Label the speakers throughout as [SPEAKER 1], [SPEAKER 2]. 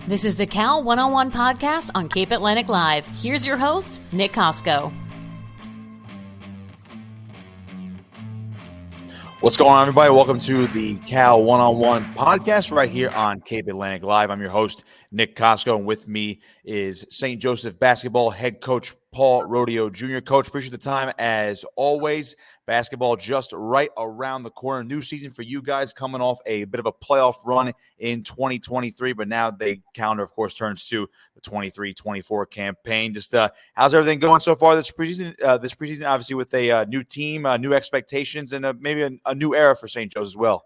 [SPEAKER 1] This is the Cal One-on-One podcast on Cape Atlantic Live. Here's your host, Nick Kosko.
[SPEAKER 2] What's going on, everybody? Welcome to the Cal One-on-One podcast right here on Cape Atlantic Live. I'm your host, Nick Kosko, and with me is St. Joseph basketball head coach Paul Rodio Jr. Coach, appreciate the time as always. Basketball just right around the corner. New season for you guys, coming off a bit of a playoff run in 2023, but now the calendar, of course, turns to the 23-24 campaign. Just how's everything going so far this preseason? This preseason, obviously, with a new team, new expectations, and maybe a new era for St. Joe's as well.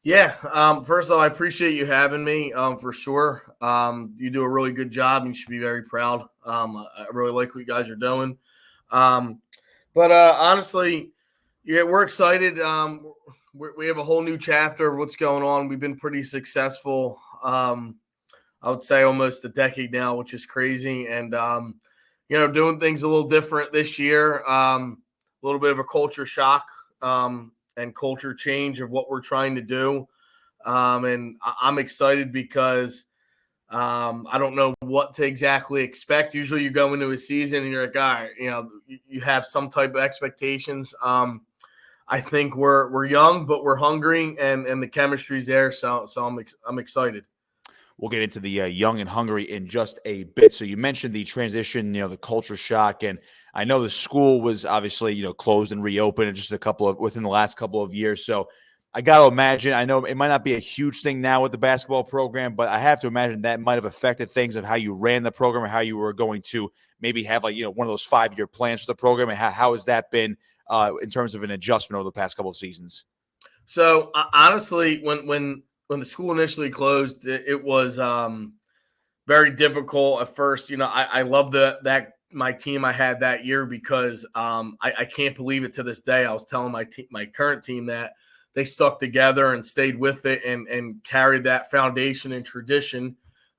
[SPEAKER 3] Yeah. First of all, I appreciate you having me for sure. You do a really good job. You should be very proud. I really like what you guys are doing. But honestly, yeah, we're excited. We have a whole new chapter of what's going on. We've been pretty successful, I would say almost a decade now, which is crazy. And, doing things a little different this year, a little bit of a culture shock and culture change of what we're trying to do. And I'm excited because I don't know what to exactly expect. Usually you go into a season and you're like, all right, you have some type of expectations. I think we're young, but we're hungry, and the chemistry's there. So I'm excited.
[SPEAKER 2] We'll get into the young and hungry in just a bit. So you mentioned the transition, the culture shock, and I know the school was obviously, closed and reopened just within the last couple of years. So I got to imagine, I know it might not be a huge thing now with the basketball program, but I have to imagine that might have affected things of how you ran the program or how you were going to maybe have one of those 5-year plans for the program. And how has that been in terms of an adjustment over the past couple of seasons?
[SPEAKER 3] So honestly, when the school initially closed, it was very difficult at first. I love that my team I had that year because I can't believe it to this day. I was telling my current team that they stuck together and stayed with it and carried that foundation and tradition.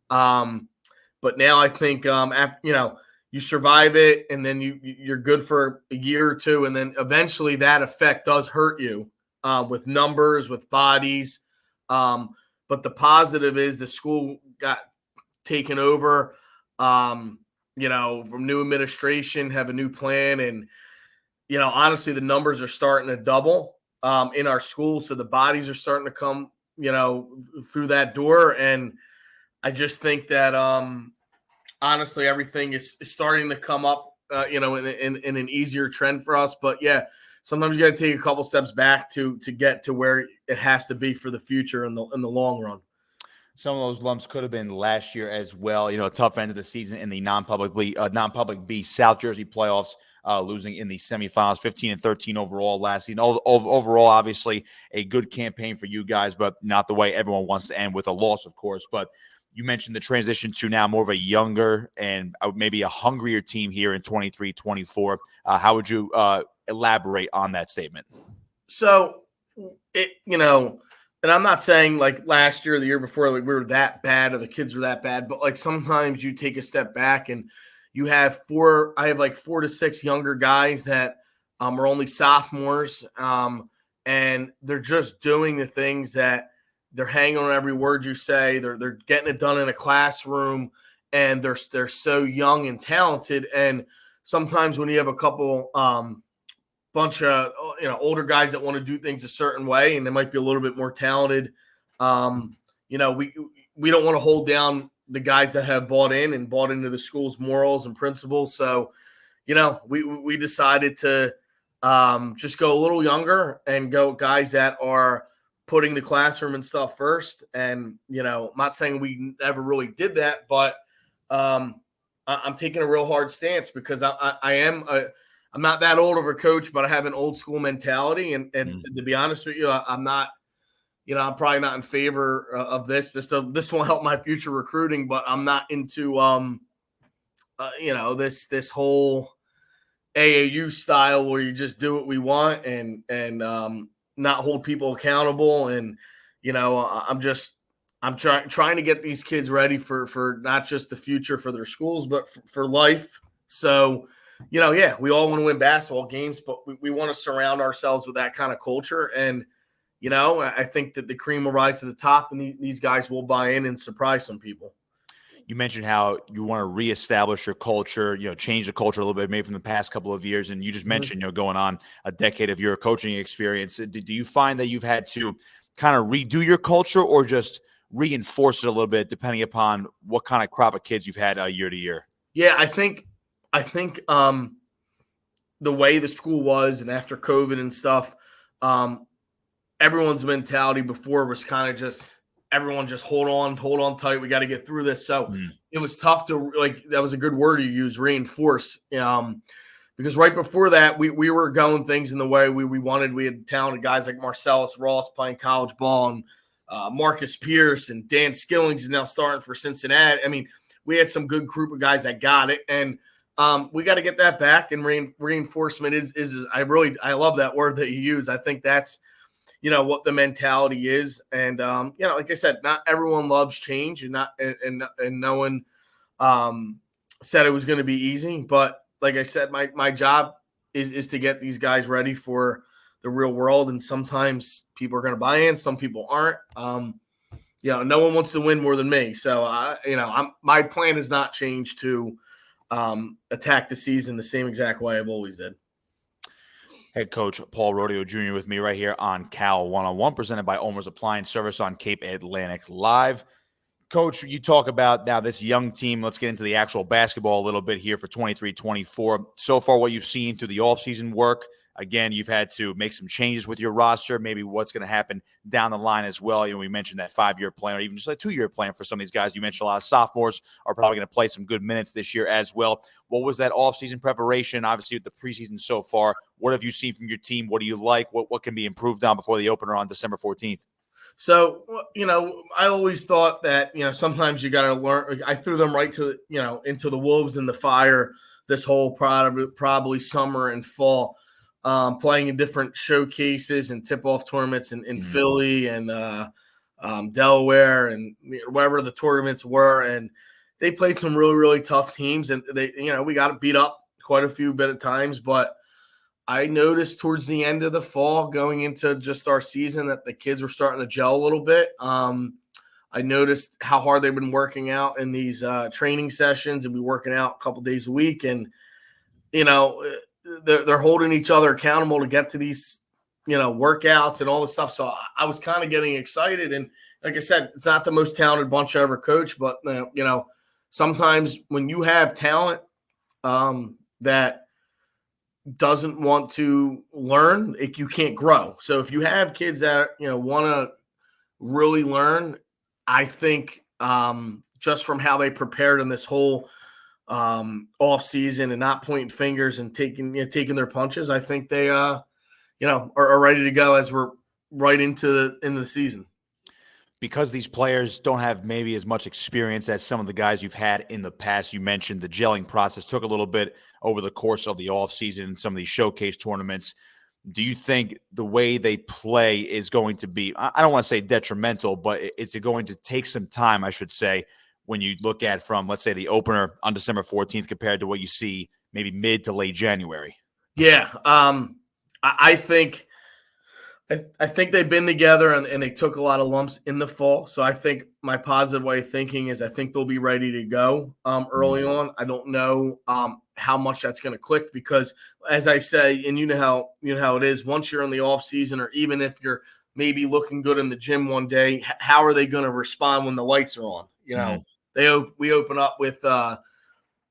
[SPEAKER 3] But now I think after, you survive it and then you're good for a year or two, and then eventually that effect does hurt you with numbers, with bodies. But the positive is the school got taken over, from new administration, have a new plan. And, honestly, the numbers are starting to double in our school. So the bodies are starting to come, through that door. And I just think that, honestly, everything is starting to come up, in an easier trend for us. But yeah, sometimes you got to take a couple steps back to get to where it has to be for the future in the long run.
[SPEAKER 2] Some of those lumps could have been last year as well. A tough end of the season in the non-public B South Jersey playoffs, losing in the semifinals, 15-13 overall last season. Overall, obviously, a good campaign for you guys, but not the way everyone wants to end, with a loss, of course. But you mentioned the transition to now more of a younger and maybe a hungrier team here in 23-24. How would you elaborate on that statement?
[SPEAKER 3] So, and I'm not saying like last year or the year before, like we were that bad or the kids were that bad, but like sometimes you take a step back and you have I have like 4 to 6 younger guys that are only sophomores, and they're just doing the things that they're hanging on every word you say. They're getting it done in a classroom, and they're so young and talented. And sometimes when you have a couple bunch of older guys that want to do things a certain way, and they might be a little bit more talented, we don't want to hold down the guys that have bought into the school's morals and principles. So we decided to just go a little younger and go guys that are putting the classroom and stuff first. And I'm not saying we never really did that, but I'm taking a real hard stance because I'm not that old of a coach, but I have an old school mentality. And to be honest with you, I'm not, I'm probably not in favor of this. This won't help my future recruiting, but I'm not into, this whole AAU style where you just do what we want and not hold people accountable. And, I'm trying to get these kids ready for not just the future for their schools, but for life. So, we all want to win basketball games, but we want to surround ourselves with that kind of culture. And, I think that the cream will rise to the top, and these guys will buy in and surprise some people.
[SPEAKER 2] you mentioned how you want to reestablish your culture, change the culture a little bit, maybe from the past couple of years. And you just mentioned, going on a decade of your coaching experience. Do you find that you've had to kind of redo your culture or just reinforce it a little bit, depending upon what kind of crop of kids you've had year to year?
[SPEAKER 3] Yeah, I think the way the school was, and after COVID and stuff, everyone's mentality before was kind of just everyone just hold on tight. We got to get through this. So it was tough to that was a good word you use, reinforce. Because right before that, we were going things in the way we wanted. We had talented guys like Marcellus Ross playing college ball, and Marcus Pierce and Dan Skillings is now starting for Cincinnati. I mean, we had some good group of guys that got it, and we got to get that back. And reinforcement is I love that word that you use. I think that's what the mentality is. And like I said, not everyone loves change, and no one said it was going to be easy. But like I said, my job is to get these guys ready for the real world. And sometimes people are going to buy in, some people aren't. No one wants to win more than me. So my plan has not changed to attack the season the same exact way I've always did.
[SPEAKER 2] Head coach Paul Rodio Jr. with me right here on Cal 101, presented by Omer's Appliance Service on Cape Atlantic Live. Coach, you talk about now this young team. Let's get into the actual basketball a little bit here for 23-24. So far, what you've seen through the offseason work, again, you've had to make some changes with your roster, maybe what's going to happen down the line as well. We mentioned that 5-year plan or even just a 2-year plan for some of these guys. You mentioned a lot of sophomores are probably going to play some good minutes this year as well. What was that offseason preparation, obviously, with the preseason so far? What have you seen from your team? What do you like? What can be improved on before the opener on December 14th?
[SPEAKER 3] So, I always thought that, sometimes you got to learn. I threw them right to, into the wolves and the fire this whole probably summer and fall. Playing in different showcases and tip-off tournaments in Philly and Delaware and wherever the tournaments were. And they played some really, really tough teams. And we got beat up quite a few bit of times. But I noticed towards the end of the fall going into just our season that the kids were starting to gel a little bit. I noticed how hard they've been working out in these training sessions and be working out a couple days a week. And, they're holding each other accountable to get to these, workouts and all this stuff. So I was kind of getting excited. And like I said, it's not the most talented bunch I ever coached, but sometimes when you have talent that doesn't want to learn, you can't grow. So if you have kids that, want to really learn, I think just from how they prepared in this whole off season and not pointing fingers and taking their punches, I think they are ready to go as we're right into the season.
[SPEAKER 2] Because these players don't have maybe as much experience as some of the guys you've had in the past. You mentioned the gelling process took a little bit over the course of the offseason and some of these showcase tournaments. Do you think the way they play is going to be, I don't want to say detrimental, but is it going to take some time, I should say, when you look at from, let's say, the opener on December 14th compared to what you see maybe mid to late January?
[SPEAKER 3] Yeah. I think they've been together and they took a lot of lumps in the fall. So I think my positive way of thinking is I think they'll be ready to go early on. I don't know how much that's going to click because, as I say, and you know how it is, once you're in the off season or even if you're maybe looking good in the gym one day, how are they going to respond when the lights are on? We open up with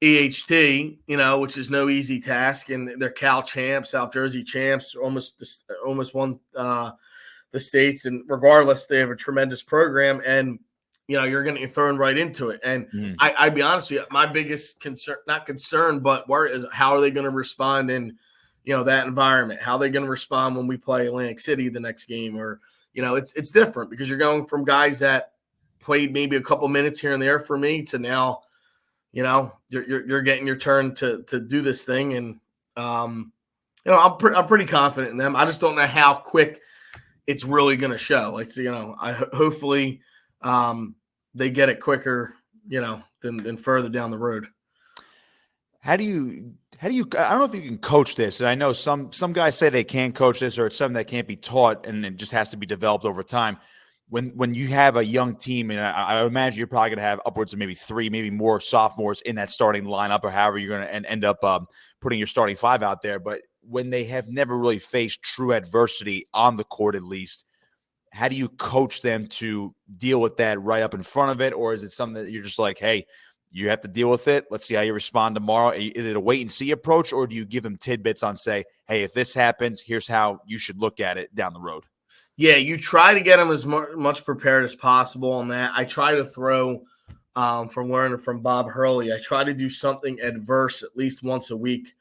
[SPEAKER 3] EHT, which is no easy task, and they're Cal champs, South Jersey champs, almost won the states, and regardless, they have a tremendous program, and you're going to get thrown right into it. And I'd be honest with you, my biggest concern, not concern, but worry is how are they going to respond in that environment? How are they going to respond when we play Atlantic City the next game? Or it's different because you're going from guys that played maybe a couple minutes here and there for me to now, you're getting your turn to do this thing. And, I'm pretty confident in them. I just don't know how quick it's really going to show. Hopefully they get it quicker, than further down the road.
[SPEAKER 2] How do you, I don't know if you can coach this. And I know some guys say they can coach this or it's something that can't be taught and it just has to be developed over time. when you have a young team, and I imagine you're probably going to have upwards of maybe 3, maybe more sophomores in that starting lineup, or however you're going to end up putting your starting 5 out there. But when they have never really faced true adversity on the court, at least, how do you coach them to deal with that right up in front of it? Or is it something that you're just like, hey, you have to deal with it. Let's see how you respond tomorrow. Is it a wait and see approach, or do you give them tidbits on, say, hey, if this happens, here's how you should look at it down the road?
[SPEAKER 3] Yeah, you try to get them as much prepared as possible on that. I try to throw, from learning from Bob Hurley, I try to do something adverse at least once a week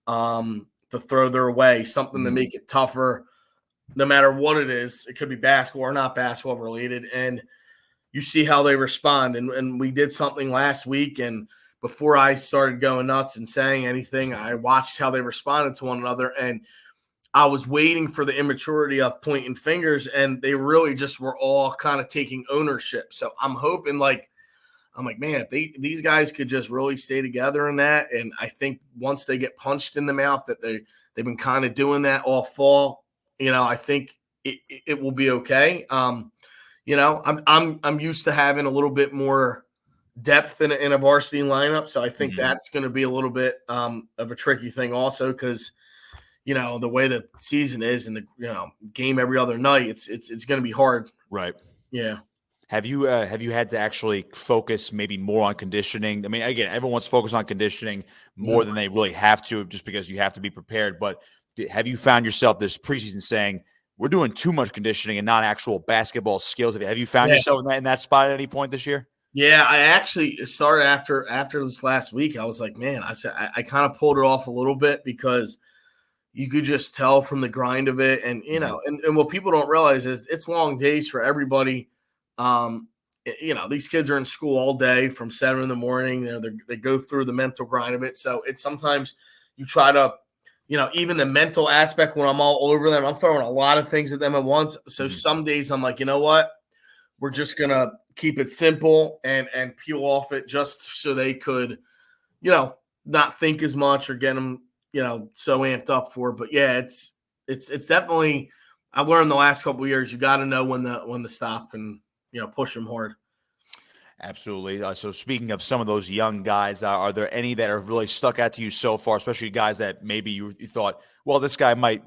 [SPEAKER 3] to throw their way, something to make it tougher, no matter what it is. It could be basketball or not basketball related, and you see how they respond. And we did something last week, and before I started going nuts and saying anything, I watched how they responded to one another, and I was waiting for the immaturity of pointing fingers, and they really just were all kind of taking ownership. So I'm hoping, I'm like, man, if these guys could just really stay together in that, and I think once they get punched in the mouth, that they've been kind of doing that all fall, I think it will be okay. I'm used to having a little bit more depth in a varsity lineup, so I think that's going to be a little bit of a tricky thing also, because the way the season is and the game every other night, it's going to be hard.
[SPEAKER 2] Right.
[SPEAKER 3] Yeah.
[SPEAKER 2] Have you had to actually focus maybe more on conditioning? I mean, again, everyone's focused on conditioning more than they really have to, just because you have to be prepared. But have you found yourself this preseason saying, we're doing too much conditioning and not actual basketball skills? Have you found yourself in that spot at any point this year?
[SPEAKER 3] Yeah, I actually started after this last week. I was like, man, I kind of pulled it off a little bit, because you could just tell from the grind of it. And, and what people don't realize is it's long days for everybody. These kids are in school all day from 7 in the morning. They go through the mental grind of it. So it's sometimes you try to, even the mental aspect, when I'm all over them, I'm throwing a lot of things at them at once. So some days I'm like, you know what? We're just going to keep it simple and peel off it, just so they could, not think as much or get them, so amped up for it. But yeah, it's definitely, I've learned the last couple of years, you got to know when to stop and, push them hard.
[SPEAKER 2] Absolutely. So speaking of some of those young guys, are there any that have really stuck out to you so far, especially guys that maybe you thought, well, this guy might,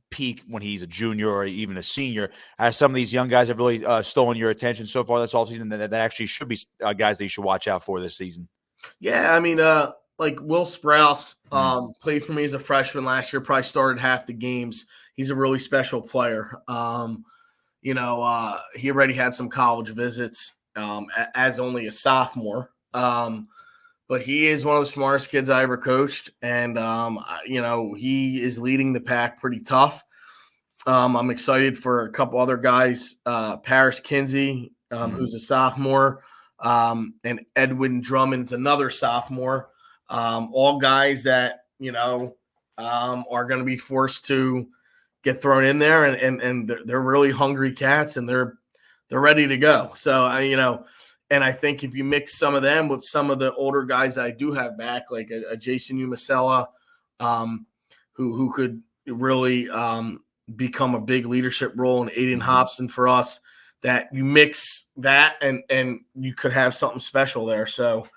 [SPEAKER 2] peak when he's a junior or even a senior? Some of these young guys have really stolen your attention so far this offseason that actually should be guys that you should watch out for this season?
[SPEAKER 3] Yeah, I mean, like Will Sprouse played for me as a freshman last year, probably started half the games. He's a really special player. He already had some college visits as only a sophomore. But he is one of the smartest kids I ever coached. And, he is leading the pack pretty tough. I'm excited for a couple other guys, Paris Kinsey, who's a sophomore, and Edwin Drummond's another sophomore. All guys that, are going to be forced to get thrown in there, and they're really hungry cats, and they're ready to go. So, and I think if you mix some of them with some of the older guys I do have back, like a Jason Umasella, who could really become a big leadership role, and Aiden Hobson for us, that you mix that and you could have something special there. So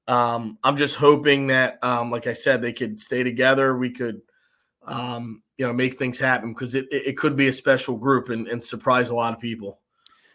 [SPEAKER 3] I'm just hoping that, like I said, they could stay together. We could, make things happen, because it could be a special group and surprise a lot of people.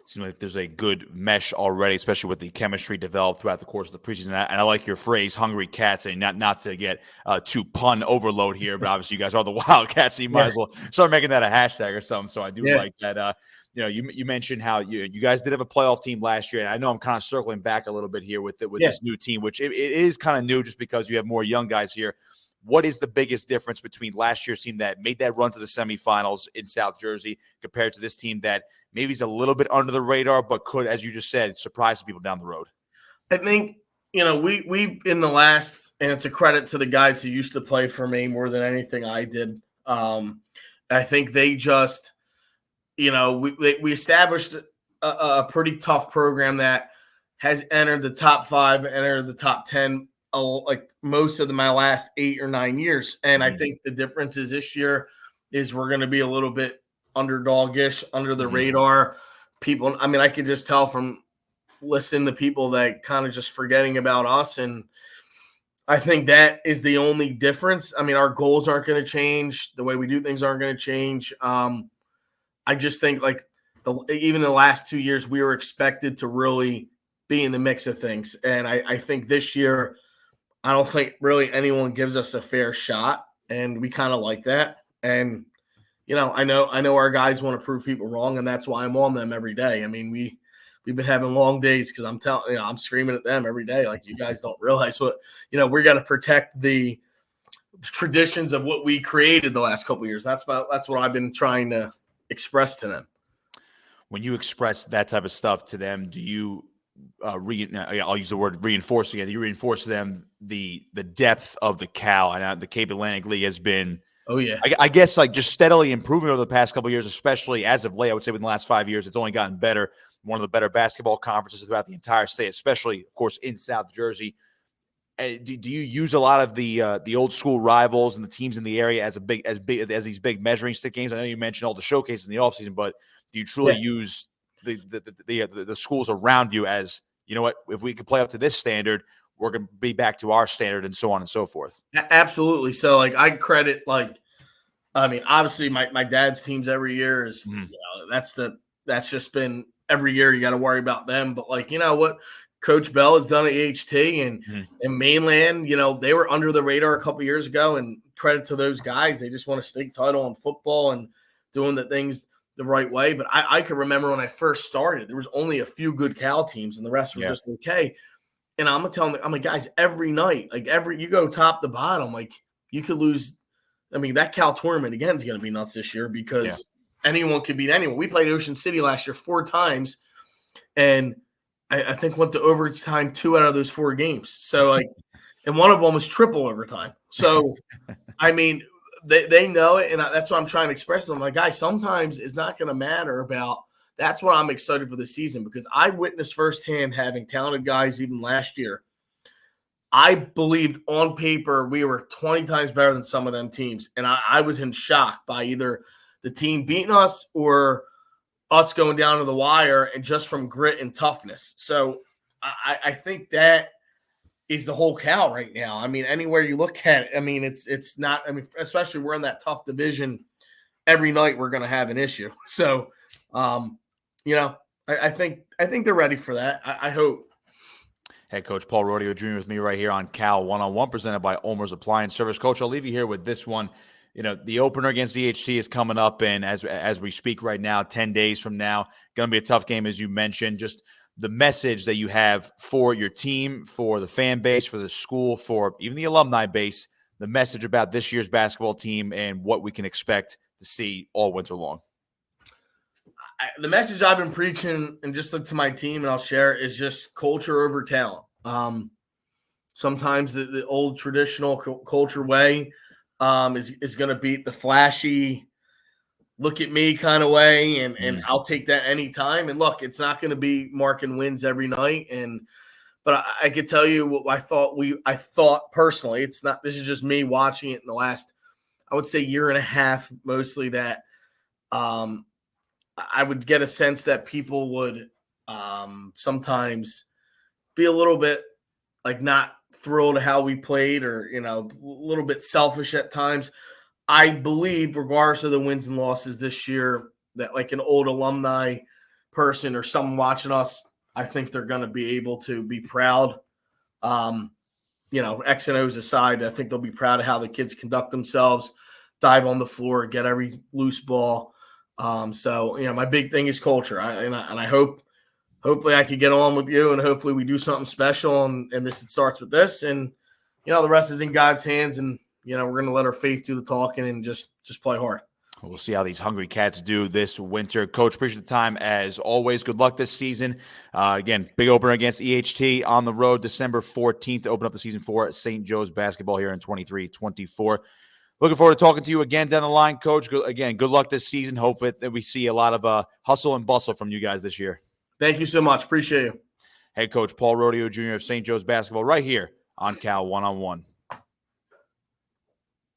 [SPEAKER 2] Seems like there's a good mesh already, especially with the chemistry developed throughout the course of the preseason. And I like your phrase, hungry cats, and not to get too pun overload here, but obviously you guys are the Wildcats, so you might as well start making that a hashtag or something. So I do like that. You mentioned how you guys did have a playoff team last year, and I know I'm kind of circling back a little bit here with this new team, which it is kind of new just because you have more young guys here. What is the biggest difference between last year's team that made that run to the semifinals in South Jersey compared to this team that maybe is a little bit under the radar, but could, as you just said, surprise people down the road?
[SPEAKER 3] I think, we in the last, and it's a credit to the guys who used to play for me more than anything I did. I think they just, we established a pretty tough program that has entered the top 5, entered the top 10, like most of my last 8 or 9 years. And I think the difference is this year is we're going to be a little bit underdog-ish, under the radar, people, I mean, I could just tell from listening to people that kind of just forgetting about us. And I think that is the only difference. I mean, our goals aren't going to change. The way we do things aren't going to change. I just think like even the last 2 years, we were expected to really be in the mix of things. And I think this year, I don't think really anyone gives us a fair shot. And we kind of like that. And, I know our guys want to prove people wrong, and that's why I'm on them every day. I mean, we've been having long days because I'm screaming at them every day. Like, you guys don't realize what, we got to protect the traditions of what we created the last couple of years. That's what I've been trying to express to them.
[SPEAKER 2] When you express that type of stuff to them, do you I'll use the word reinforce again. Do you reinforce to them the depth of the Cal? And the Cape Atlantic League has been, I guess, like just steadily improving over the past couple of years, especially as of late. I would say within the last 5 years, it's only gotten better. One of the better basketball conferences throughout the entire state, especially, of course, in South Jersey. Do you use a lot of the old school rivals and the teams in the area as these big measuring stick games? I know you mentioned all the showcases in the offseason, but do you truly use the schools around you as, you know what, if we could play up to this standard, we're going to be back to our standard, and so on and so forth?
[SPEAKER 3] Absolutely. So, like, I credit, obviously my dad's teams every year is, that's just been every year you got to worry about them. But, like, what Coach Bell has done at EHT and Mainland, they were under the radar a couple years ago, and credit to those guys. They just won a state title in football and doing the things the right way. But I can remember when I first started, there was only a few good Cal teams and the rest were just okay. And I'm telling them, I'm like, guys, every night, you go top to bottom, like, you could lose. I mean, that Cal tournament again is going to be nuts this year because anyone could beat anyone. We played Ocean City last year 4 times, and I think went to overtime 2 out of those 4 games. So, like, and one of them was triple overtime. So, I mean, they know it, and that's what I'm trying to express to them. Like, guys, sometimes it's not going to matter about. That's why I'm excited for the season, because I witnessed firsthand having talented guys even last year. I believed on paper we were 20 times better than some of them teams, and I was in shock by either the team beating us or us going down to the wire, and just from grit and toughness. So I think that is the whole Cal right now. I mean, anywhere you look at it, I mean, it's not. I mean, especially we're in that tough division. Every night we're going to have an issue. So, I think they're ready for that. I hope.
[SPEAKER 2] Head coach Paul Rodio Jr. with me right here on Cal 1-on-1, presented by Omer's Appliance Service. Coach, I'll leave you here with this one. The opener against EHT is coming up, and as we speak right now, 10 days from now, going to be a tough game, as you mentioned. Just the message that you have for your team, for the fan base, for the school, for even the alumni base, the message about this year's basketball team and what we can expect to see all winter long.
[SPEAKER 3] The message I've been preaching, and just to my team, and I'll share, is just culture over talent. Sometimes the old traditional culture way is going to beat the flashy, look at me kind of way, and I'll take that anytime. And look, it's not going to be marking wins every night. But I could tell you what I thought personally. It's not. This is just me watching it in the last, I would say, year and a half, mostly, that I would get a sense that people would sometimes be a little bit like not thrilled at how we played, or a little bit selfish at times. I believe, regardless of the wins and losses this year, that like an old alumni person or someone watching us, I think they're going to be able to be proud. X and O's aside, I think they'll be proud of how the kids conduct themselves, dive on the floor, get every loose ball. My big thing is culture. I hopefully I could get on with you, and hopefully we do something special, and this, it starts with this, and the rest is in God's hands, and we're going to let our faith do the talking and just play hard.
[SPEAKER 2] We'll see how these Hungry Cats do this winter. Coach, appreciate the time as always. Good luck this season. Again, big opener against EHT on the road, December 14th to open up the season for St. Joe's basketball here in 23-24. Looking forward to talking to you again down the line, Coach. Good luck this season. Hope that we see a lot of hustle and bustle from you guys this year.
[SPEAKER 3] Thank you so much. Appreciate you.
[SPEAKER 2] Head coach Paul Rodio Jr. of St. Joe's basketball right here on Cal 1-on-1.